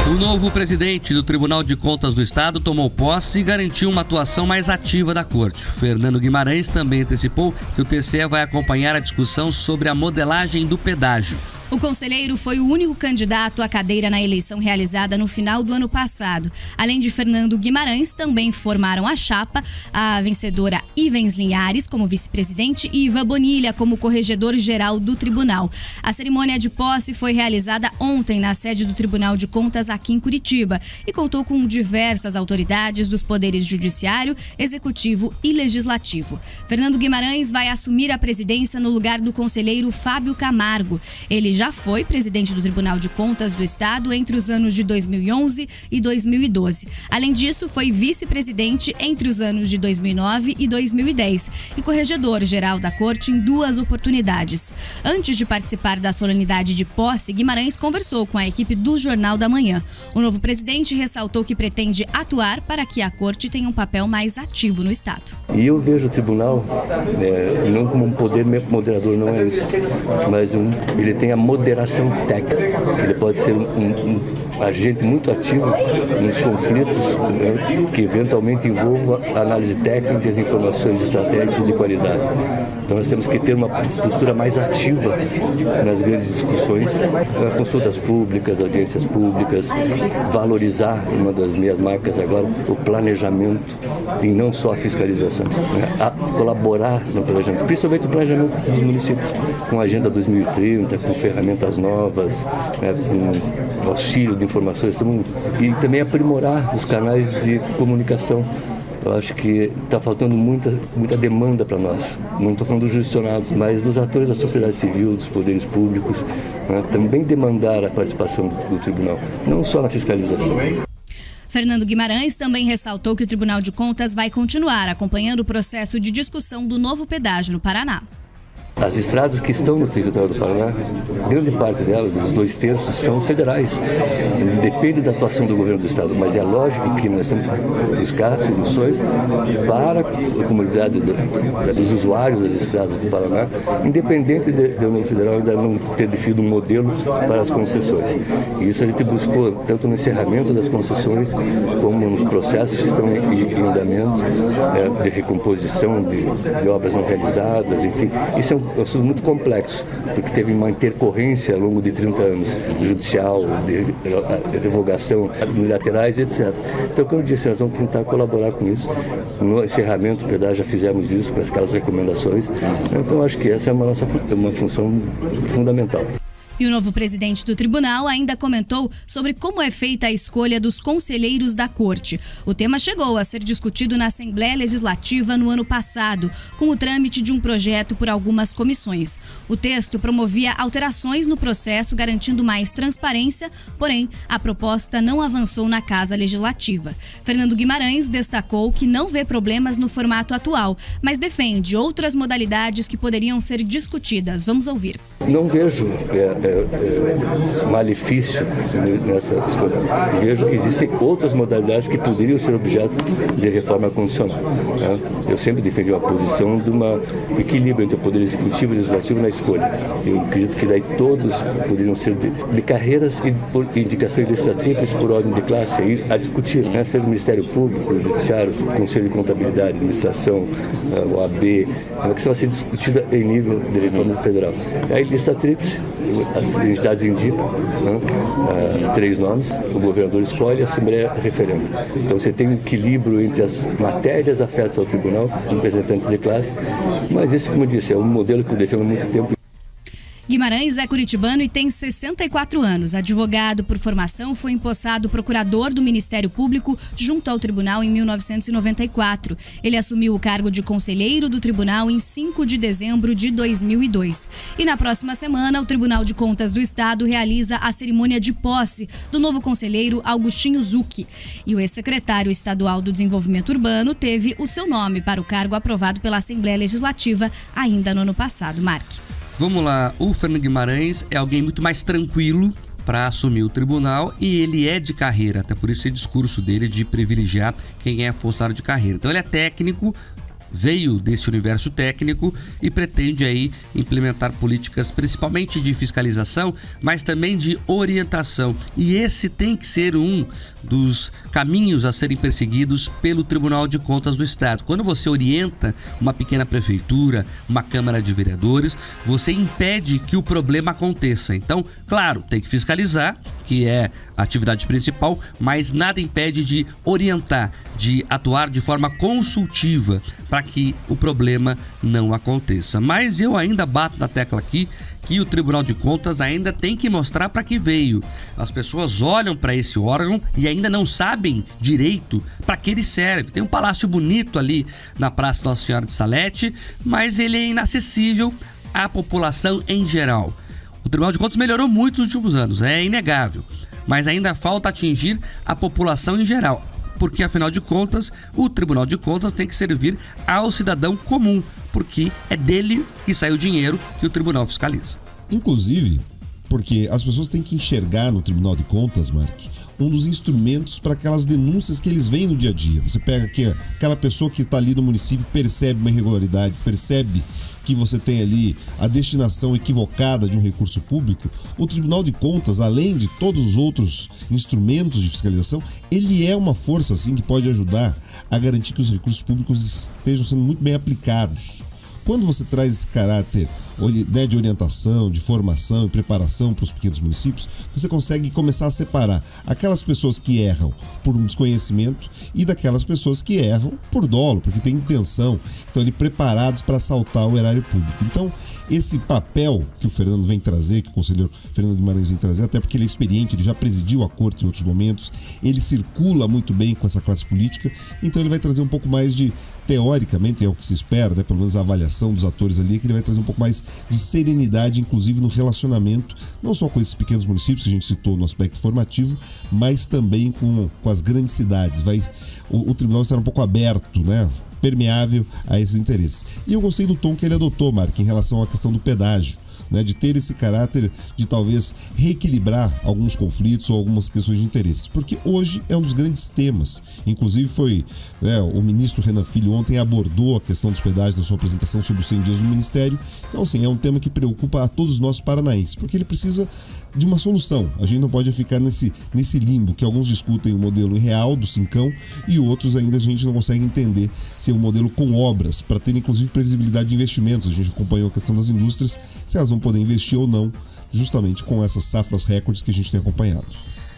O novo presidente do Tribunal de Contas do Estado tomou posse e garantiu uma atuação mais ativa da Corte. Fernando Guimarães também antecipou que o TCE vai acompanhar a discussão sobre a modelagem do pedágio. O conselheiro foi o único candidato à cadeira na eleição realizada no final do ano passado. Além de Fernando Guimarães, também formaram a chapa a vencedora Ivens Linhares como vice-presidente e Ivan Bonilha como corregedor-geral do tribunal. A cerimônia de posse foi realizada ontem na sede do Tribunal de Contas aqui em Curitiba e contou com diversas autoridades dos poderes judiciário, executivo e legislativo. Fernando Guimarães vai assumir a presidência no lugar do conselheiro Fábio Camargo. Ele já foi presidente do Tribunal de Contas do Estado entre os anos de 2011 e 2012. Além disso, foi vice-presidente entre os anos de 2009 e 2010 e corregedor-geral da Corte em 2 oportunidades. Antes de participar da solenidade de posse, Guimarães conversou com a equipe do Jornal da Manhã. O novo presidente ressaltou que pretende atuar para que a Corte tenha um papel mais ativo no Estado. E eu vejo o tribunal não como um poder moderador, não é isso, mas ele tem a moderação técnica. Ele pode ser um agente muito ativo nos conflitos que eventualmente envolva análise técnica e informações estratégicas de qualidade. Então nós temos que ter uma postura mais ativa nas grandes discussões, consultas públicas, audiências públicas, valorizar, uma das minhas marcas agora, o planejamento e não só a fiscalização. A colaborar no planejamento, principalmente o planejamento dos municípios, com a Agenda 2030, com ferramentas novas, com auxílio de informações e também aprimorar os canais de comunicação. Eu acho que está faltando muita demanda para nós. Não estou falando dos jurisdicionados, mas dos atores da sociedade civil, dos poderes públicos, também demandar a participação do tribunal, não só na fiscalização. Fernando Guimarães também ressaltou que o Tribunal de Contas vai continuar acompanhando o processo de discussão do novo pedágio no Paraná. As estradas que estão no território do Paraná, grande parte delas, os 2/3, são federais. Depende da atuação do governo do Estado, mas é lógico que nós temos que buscar soluções para a comunidade dos usuários das estradas do Paraná, independente da União Federal ainda não ter definido um modelo para as concessões. E isso a gente buscou tanto no encerramento das concessões, como nos processos que estão em andamento, de recomposição de obras não realizadas, enfim. Isso é um assunto muito complexo, porque teve uma intercorrência ao longo de 30 anos, judicial, de revogação, unilaterais, etc. Então, como eu disse, nós vamos tentar colaborar com isso. No encerramento do pedágio já fizemos isso com aquelas recomendações. Então, acho que essa é uma função fundamental. E o novo presidente do tribunal ainda comentou sobre como é feita a escolha dos conselheiros da Corte. O tema chegou a ser discutido na Assembleia Legislativa no ano passado, com o trâmite de um projeto por algumas comissões. O texto promovia alterações no processo, garantindo mais transparência, porém, a proposta não avançou na Casa Legislativa. Fernando Guimarães destacou que não vê problemas no formato atual, mas defende outras modalidades que poderiam ser discutidas. Vamos ouvir. Não vejo malefício nessas coisas. Vejo que existem outras modalidades que poderiam ser objeto de reforma constitucional. Eu sempre defendi uma posição de um equilíbrio entre o poder executivo e o legislativo na escolha. Eu acredito que daí todos poderiam ser de carreiras e por indicação legislativa por ordem de classe a discutir, seja o Ministério Público, o Judiciário, o Conselho de Contabilidade, Administração, o OAB, uma questão a ser discutida em nível de reforma federal. Aí lista tríplice, as entidades indicam 3 nomes, o governador escolhe, a Assembleia referenda. Então você tem um equilíbrio entre as matérias afetas ao tribunal, representantes de classe, mas esse, como eu disse, é um modelo que eu defendo há muito tempo. Guimarães é curitibano e tem 64 anos. Advogado por formação, foi empossado procurador do Ministério Público junto ao tribunal em 1994. Ele assumiu o cargo de conselheiro do tribunal em 5 de dezembro de 2002. E na próxima semana, o Tribunal de Contas do Estado realiza a cerimônia de posse do novo conselheiro Augustinho Zucchi. E o ex-secretário estadual do Desenvolvimento Urbano teve o seu nome para o cargo aprovado pela Assembleia Legislativa ainda no ano passado. Mark. Vamos lá, o Fernando Guimarães é alguém muito mais tranquilo para assumir o tribunal e ele é de carreira, até por isso esse discurso dele de privilegiar quem é funcionário de carreira. Então ele é técnico, veio desse universo técnico e pretende aí implementar políticas principalmente de fiscalização, mas também de orientação. E esse tem que ser um dos caminhos a serem perseguidos pelo Tribunal de Contas do Estado. Quando você orienta uma pequena prefeitura, uma Câmara de Vereadores, você impede que o problema aconteça. Então, claro, tem que fiscalizar, que é a atividade principal, mas nada impede de orientar, de atuar de forma consultiva para que o problema não aconteça. Mas eu ainda bato na tecla aqui que o Tribunal de Contas ainda tem que mostrar para que veio. As pessoas olham para esse órgão e ainda não sabem direito para que ele serve. Tem um palácio bonito ali na Praça Nossa Senhora de Salete, mas ele é inacessível à população em geral. O Tribunal de Contas melhorou muito nos últimos anos, é inegável, mas ainda falta atingir a população em geral, porque afinal de contas o Tribunal de Contas tem que servir ao cidadão comum, porque é dele que sai o dinheiro que o tribunal fiscaliza. Inclusive, porque as pessoas têm que enxergar no Tribunal de Contas, Mark, um dos instrumentos para aquelas denúncias que eles veem no dia a dia. Você pega aquela pessoa que está ali no município, percebe uma irregularidade, percebe que você tem ali a destinação equivocada de um recurso público. O Tribunal de Contas, além de todos os outros instrumentos de fiscalização, ele é uma força assim que pode ajudar a garantir que os recursos públicos estejam sendo muito bem aplicados. Quando você traz esse caráter de orientação, de formação e preparação para os pequenos municípios, você consegue começar a separar aquelas pessoas que erram por um desconhecimento e daquelas pessoas que erram por dolo, porque têm intenção, estão ali preparados para assaltar o erário público. Então, esse papel que o Fernando vem trazer, que o conselheiro Fernando Guimarães vem trazer, até porque ele é experiente, ele já presidiu a corte em outros momentos, ele circula muito bem com essa classe política, então ele vai trazer um pouco mais de, teoricamente é o que se espera, né, pelo menos a avaliação dos atores ali, que ele vai trazer um pouco mais de serenidade, inclusive no relacionamento, não só com esses pequenos municípios que a gente citou no aspecto formativo, mas também com as grandes cidades. O tribunal estará um pouco aberto, né, permeável a esses interesses. E eu gostei do tom que ele adotou, Mark, em relação à questão do pedágio, né, de ter esse caráter de talvez reequilibrar alguns conflitos ou algumas questões de interesse, porque hoje é um dos grandes temas. Inclusive foi, né, o ministro Renan Filho ontem abordou a questão dos pedágios na sua apresentação sobre os 100 dias do Ministério. Então, assim, é um tema que preocupa a todos nós paranaenses, porque ele precisa de uma solução. A gente não pode ficar nesse limbo que alguns discutem o modelo real do cincão e outros ainda a gente não consegue entender se é um modelo com obras, para ter inclusive previsibilidade de investimentos. A gente acompanhou a questão das indústrias, se elas vão poder investir ou não, justamente com essas safras recordes que a gente tem acompanhado.